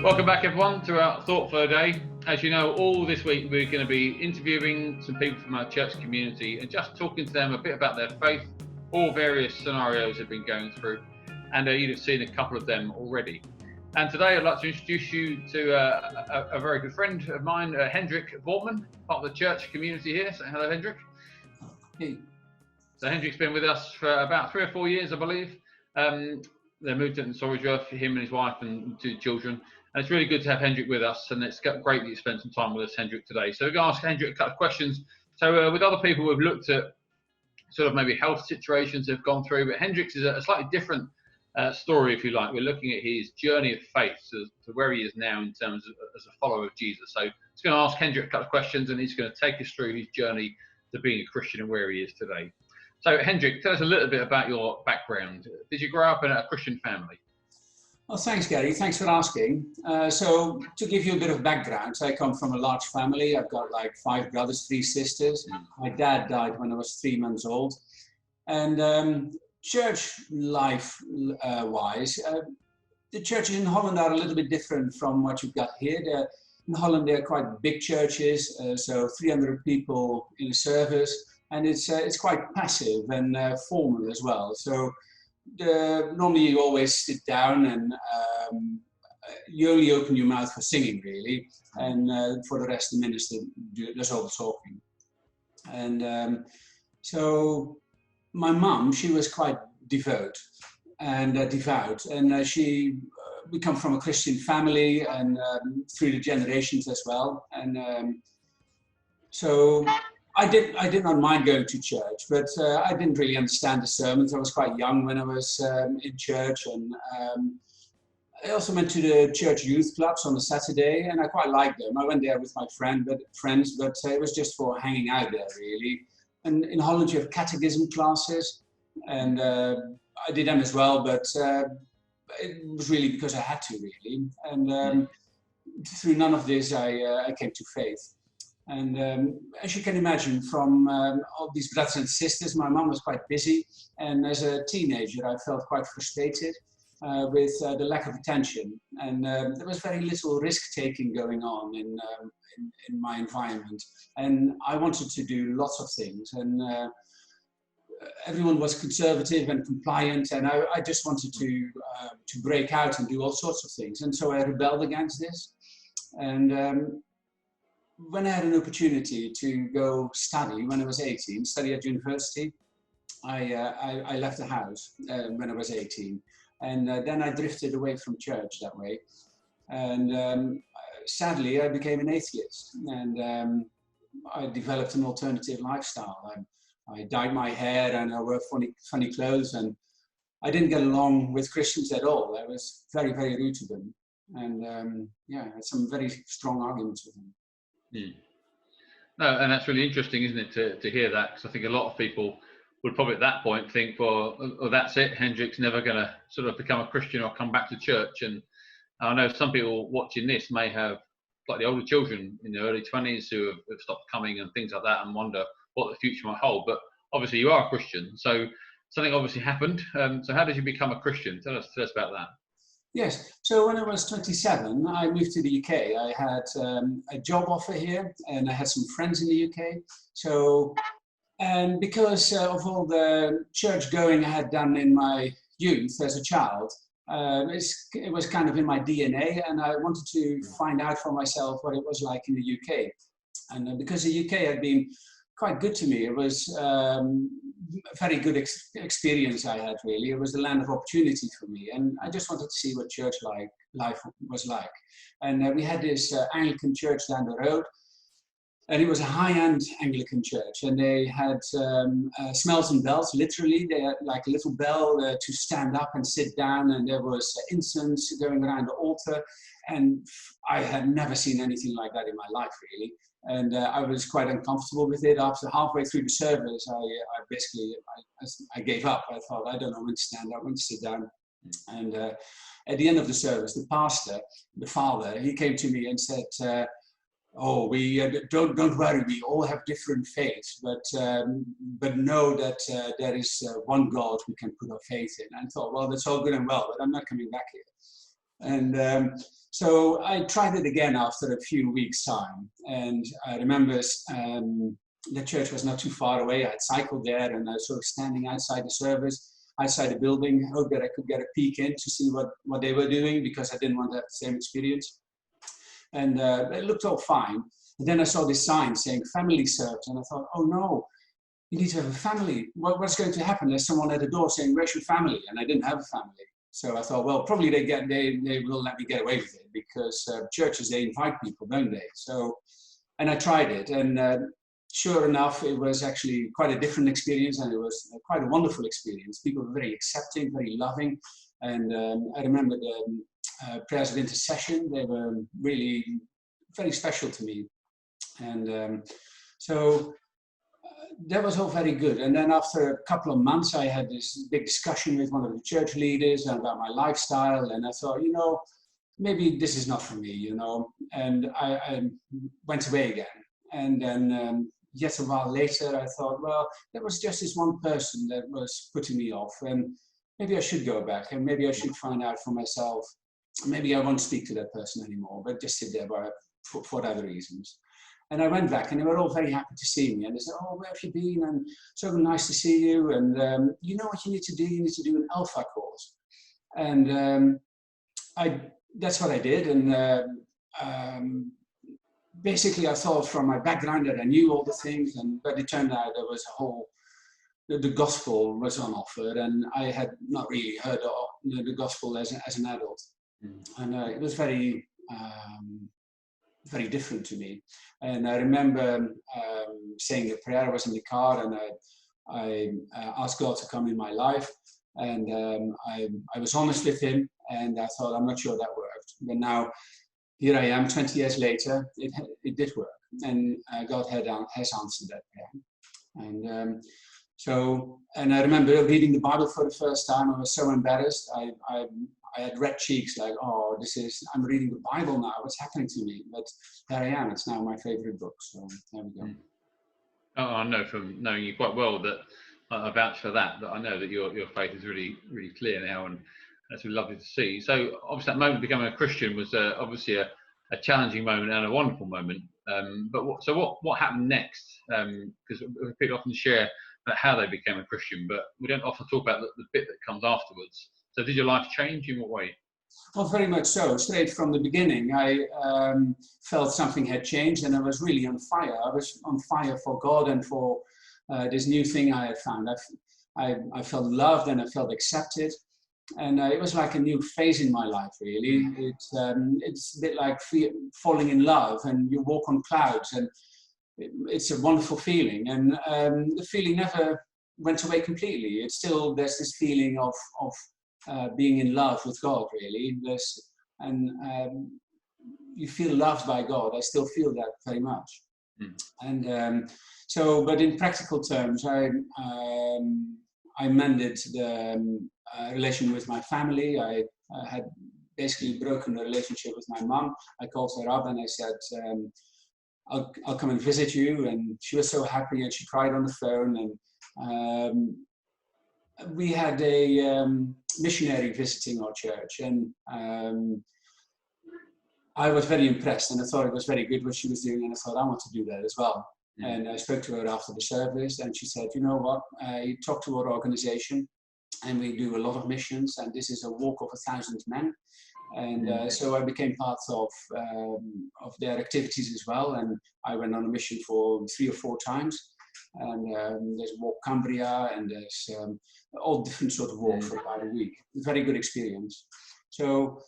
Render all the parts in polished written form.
Welcome back everyone to our Thought for the Day. As you know, all this week we're going to be interviewing some people from our church community and just talking to them a bit about their faith, all various scenarios they've been going through, and you'd have seen a couple of them already. And today I'd like to introduce you to a very good friend of mine, Hendrik Voortman, part of the church community here. So hello, Hendrik. Hey. So Hendrik's been with us for about 3 or 4 years, I believe. They moved to Sorrowsworth, him and his wife and 2 children. And it's really good to have Hendrik with us, and it's great that you spent some time with us, Hendrik, today. So we're going to ask Hendrik a couple of questions. So with other people, we've looked at sort of maybe health situations they've gone through, but Hendrik's is a slightly different story, if you like. We're looking at his journey of faith to where he is now in terms of as a follower of Jesus. So I'm just going to ask Hendrik a couple of questions, and he's going to take us through his journey to being a Christian and where he is today. So Hendrik, tell us a little bit about your background. Did you grow up in a Christian family? Well, thanks, Gary. Thanks for asking. So to give you a bit of background, I come from a large family. I've got like 5 brothers, 3 sisters. My dad died when I was 3 months old. And church life wise, the churches in Holland are a little bit different from what you've got here. In Holland, they're quite big churches, so 300 people in a service, and it's quite passive and formal as well. So normally you always sit down and you only open your mouth for singing, really, and for the rest the minister does all the talking. And so my mum, she was quite devout, and we come from a Christian family, and through the generations as well. And so I did not mind going to church, but I didn't really understand the sermons. I was quite young when I was in church, and I also went to the church youth clubs on a Saturday, and I quite liked them. I went there with my friends, but it was just for hanging out there, really. And in Holland, you have catechism classes, and I did them as well, but it was really because I had to, really. And through none of this, I came to faith. And as you can imagine, from all these brothers and sisters, my mum was quite busy. And as a teenager, I felt quite frustrated with the lack of attention. And there was very little risk-taking going on in my environment. And I wanted to do lots of things. And everyone was conservative and compliant. And I just wanted to break out and do all sorts of things. And so I rebelled against this. And when I had an opportunity to go study when I was 18, study at university, I left the house when I was 18. And then I drifted away from church that way. And sadly, I became an atheist. And I developed an alternative lifestyle. I dyed my hair and I wore funny clothes. And I didn't get along with Christians at all. I was very, very rude to them. And I had some very strong arguments with them. No, and that's really interesting, isn't it, to hear that? Because I think a lot of people would probably at that point think, well, that's it, Hendrik's never going to sort of become a Christian or come back to church. And I know some people watching this may have slightly older children in their early 20s who have stopped coming and things like that and wonder what the future might hold. But obviously you are a Christian, so something obviously happened. So how did you become a Christian? Tell us about that. Yes, so when I was 27, I moved to the UK. I had a job offer here, and I had some friends in the UK. So, and because of all the church going I had done in my youth as a child, it was kind of in my DNA, and I wanted to find out for myself what it was like in the UK. And because the UK had been quite good to me, it was a very good experience I had, really. It was the land of opportunity for me, and I just wanted to see what church life was like. And we had this Anglican church down the road, and it was a high-end Anglican church, and they had smells and bells, literally. They had like a little bell to stand up and sit down, and there was incense going around the altar, and I had never seen anything like that in my life, really. And I was quite uncomfortable with it. After halfway through the service, I gave up. I thought, I don't know when to stand up, when to sit down. And at the end of the service, the pastor, the father, he came to me and said, don't worry, we all have different faiths, but know that there is one God we can put our faith in. And I thought, well, that's all good and well, but I'm not coming back here. And so I tried it again after a few weeks' time. And I remember the church was not too far away. I'd cycled there, and I was sort of standing outside the service, outside the building, hoped that I could get a peek in to see what they were doing, because I didn't want to have the same experience. And it looked all fine. And then I saw this sign saying family served, and I thought, oh no, you need to have a family. What's going to happen? There's someone at the door saying, where's your family? And I didn't have a family. So I thought, well, probably they will let me get away with it, because churches, they invite people, don't they? So, and I tried it, and sure enough, it was actually quite a different experience, and it was quite a wonderful experience. People were very accepting, very loving, and I remember the prayers of intercession. They were really very special to me, and so that was all very good. And then after a couple of months, I had this big discussion with one of the church leaders about my lifestyle, and I thought, you know, maybe this is not for me, you know, and I went away again. And then yet a while later, I thought, well, there was just this one person that was putting me off, and maybe I should go back, and maybe I should find out for myself. Maybe I won't speak to that person anymore, but just sit there for other reasons. And I went back, and they were all very happy to see me. And they said, oh, where have you been? And so nice to see you. And you know what you need to do? You need to do an Alpha course. And that's what I did. And basically, I thought from my background that I knew all the things, but it turned out there was the gospel was on offer, and I had not really heard of the gospel as an adult. And it was very different to me. And I remember saying a prayer. I was in the car, and I asked God to come in my life, and I was honest with him, and I thought, I'm not sure that worked. But now, here I am, 20 years later, it did work, and God has answered that prayer. And I remember reading the Bible for the first time. I was so embarrassed. I had red cheeks, like, oh, I'm reading the Bible now, what's happening to me? But there I am, it's now my favorite book, so there we go. Oh, I know from knowing you quite well that I vouch for that I know that your faith is really, really clear now, and that's really lovely to see. So obviously that moment of becoming a Christian was obviously a challenging moment and a wonderful moment. But what happened next? Because people often share about how they became a Christian, but we don't often talk about the bit that comes afterwards. So did your life change? In what way? Well, very much so. Straight from the beginning, I felt something had changed, and I was really on fire. I was on fire for God and for this new thing I had found. I felt loved, and I felt accepted. And it was like a new phase in my life, really. It's a bit like falling in love, and you walk on clouds, and it's a wonderful feeling. And the feeling never went away completely. There's this feeling of being in love with God, really. You feel loved by God. I still feel that very much. And but in practical terms, I mended the relation with my family. I had basically broken the relationship with my mom. I called her up and I said, I'll come and visit you. And she was so happy, and she cried on the phone. And we had a missionary visiting our church, and I was very impressed, and I thought it was very good what she was doing, and I thought, I want to do that as well. And I spoke to her after the service, and she said, you know what, I talked to our organization, and we do a lot of missions, and this is a walk of 1,000 men. And so I became part of their activities as well, and I went on a mission for 3 or 4 times. And there's Walk Cumbria, and there's all different sort of walks for about a week. Very good experience. So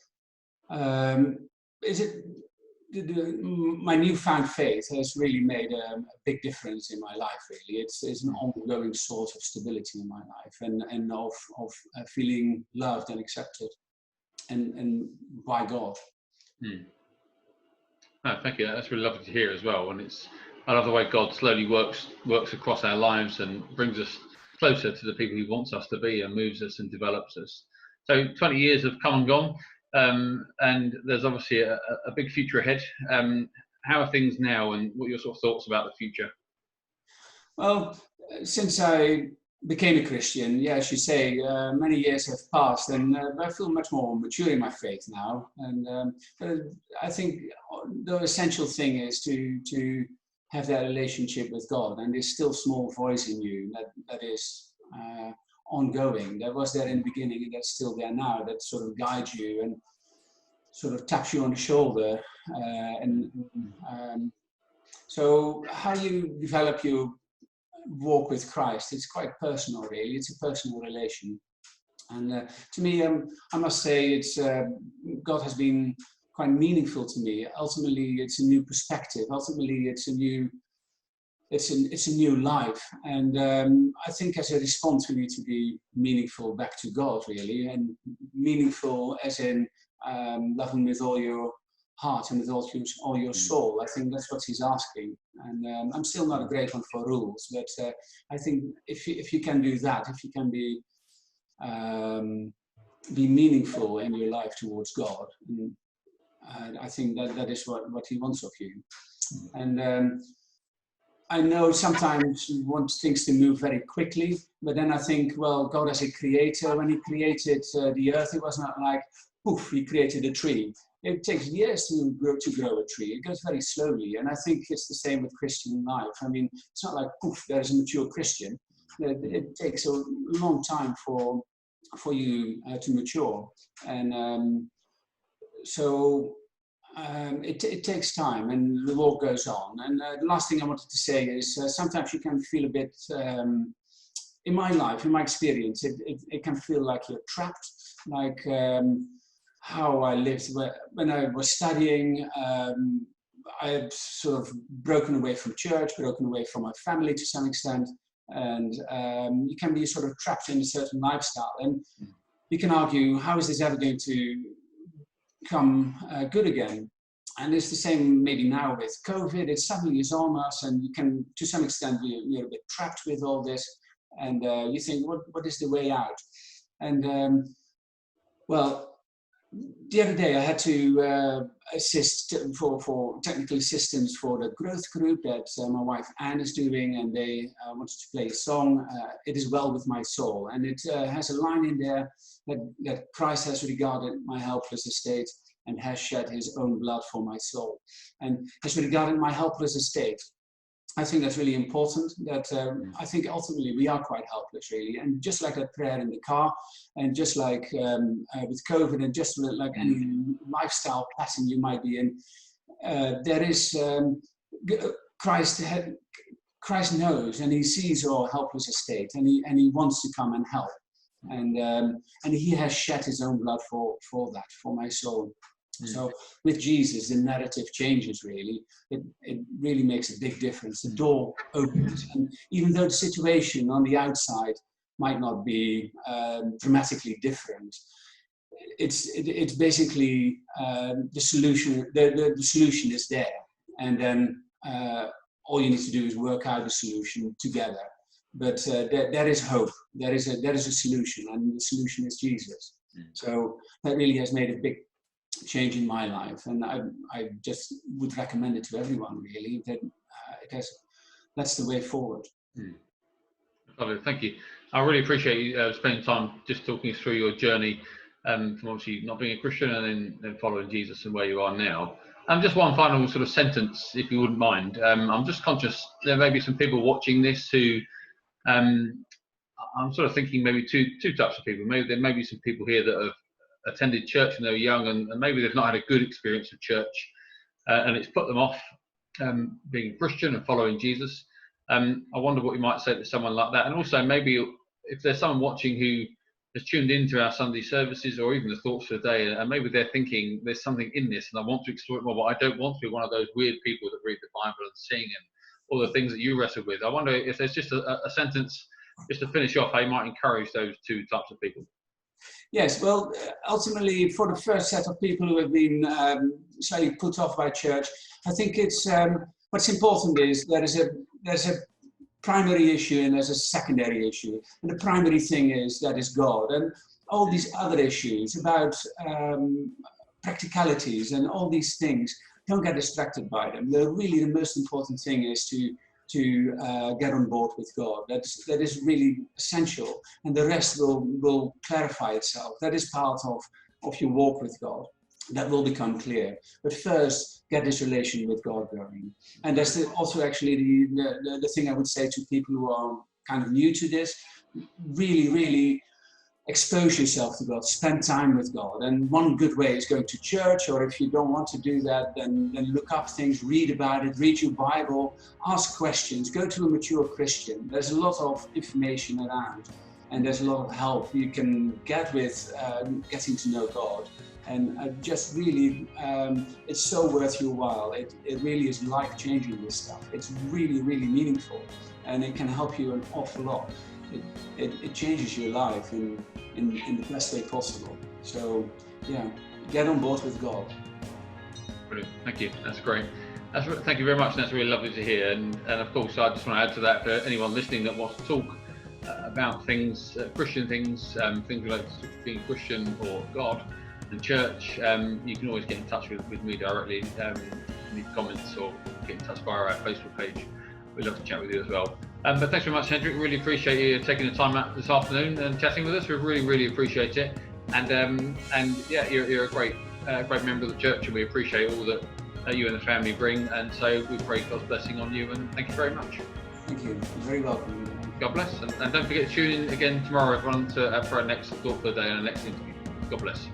my newfound faith has really made a big difference in my life, really. It's an ongoing source of stability in my life, and of feeling loved and accepted and by God. Oh, thank you. That's really lovely to hear as well. And I love the way God slowly works across our lives and brings us closer to the people He wants us to be, and moves us and develops us. So 20 years have come and gone, and there's obviously a big future ahead. How are things now, and what are your sort of thoughts about the future? Well, since I became a Christian, yeah, as you say, many years have passed, and I feel much more mature in my faith now. And but I think the essential thing is to have that relationship with God, and this still small voice in you that is ongoing. That was there in the beginning, and that's still there now. That sort of guides you and sort of taps you on the shoulder. So how you develop your walk with Christ, it's quite personal, really. It's a personal relation, and to me, I must say, it's God has been quite meaningful to me. Ultimately, it's a new perspective. Ultimately, it's a new life, and I think as a response, we need to be meaningful back to God, really, and meaningful as in love Him with all your heart and with all your soul. I think that's what He's asking, and I'm still not a great one for rules, but I think if you can do that, if you can be meaningful in your life towards God, I think that is what He wants of you. And I know sometimes you want things to move very quickly, but then I think, well, God as a creator, when He created the earth, it was not like, poof, He created a tree. It takes years to grow a tree. It goes very slowly. And I think it's the same with Christian life. I mean, it's not like, poof, there's a mature Christian. It takes a long time for you to mature. And it takes time, and the walk goes on. And the last thing I wanted to say is sometimes you can feel a bit, in my life, in my experience, it can feel like you're trapped, like how I lived when I was studying. I had sort of broken away from church, broken away from my family to some extent, and you can be sort of trapped in a certain lifestyle. And you can argue, how is this ever going to become good again? And it's the same maybe now with COVID. It suddenly is on us, and you can, to some extent, you're a bit trapped with all this, and you think, what is the way out? And well, the other day I had to assist for technical assistance for the growth group that my wife Anne is doing, and they wanted to play a song, It Is Well With My Soul. And it has a line in there that Christ has regarded my helpless estate and has shed His own blood for my soul. And has regarded my helpless estate. I think that's really important, that I think ultimately we are quite helpless, really. And just like that prayer in the car, and just like with COVID, and just like any lifestyle pattern you might be in, there is Christ knows, and He sees our helpless estate, and He wants to come and help. And He has shed His own blood for that, for my soul. So with Jesus, the narrative changes, really. It really makes a big difference. The door opens. And even though the situation on the outside might not be dramatically different, it's basically the solution. The solution is there. And then all you need to do is work out the solution together. But there is hope. There is a solution, and the solution is Jesus. So that really has made a big change in my life, and I just would recommend it to everyone, really, that that's the way forward. Thank you. I really appreciate you spending time just talking us through your journey from obviously not being a Christian and then following Jesus and where you are now. Just one final sort of sentence, if you wouldn't mind. I'm just conscious there may be some people watching this who I'm sort of thinking maybe two types of people. Maybe there may be some people here that have attended church when they were young, and maybe they've not had a good experience of church, and it's put them off being Christian and following Jesus. I wonder what you might say to someone like that. And also maybe if there's someone watching who has tuned into our Sunday services, or even the thoughts for the day, and maybe they're thinking there's something in this and I want to explore it more, but I don't want to be one of those weird people that read the Bible and sing and all the things that you wrestle with. I wonder if there's just a sentence just to finish off, how you might encourage those two types of people. Yes, well, ultimately, for the first set of people who have been slightly put off by church, I think it's what's important is there's a primary issue and there's a secondary issue. And the primary thing is God. And all these other issues about practicalities and all these things, don't get distracted by them. The most important thing is to to get on board with God. That is really essential, and the rest will clarify itself. That is part of your walk with God. That will become clear. But first, get this relation with God going. And that's also actually the thing I would say to people who are kind of new to this. Really, really expose yourself to God. Spend time with God. And one good way is going to church, or if you don't want to do that, then look up things, read about it, read your Bible, ask questions, go to a mature Christian. There's a lot of information around, and there's a lot of help you can get with getting to know God. And just really, it's so worth your while. It really is life-changing, this stuff. It's really, really meaningful, and it can help you an awful lot. It changes your life in the best way possible. So, yeah, get on board with God. Brilliant. Thank you. That's great. Thank you very much. That's really lovely to hear. And of course, I just want to add to that, for anyone listening that wants to talk about things, Christian things, things related to being Christian or God and church, you can always get in touch with me directly, leave comments or get in touch via our Facebook page. We'd love to chat with you as well. But thanks very much, Hendrik. Really appreciate you taking the time out this afternoon and chatting with us. We really, really appreciate it. And yeah, you're a great member of the church, and we appreciate all that you and the family bring. And so we pray God's blessing on you, and thank you very much. Thank you. You're very welcome. God bless. And don't forget to tune in again tomorrow, everyone, for our next Thought for the Day and our next interview. God bless.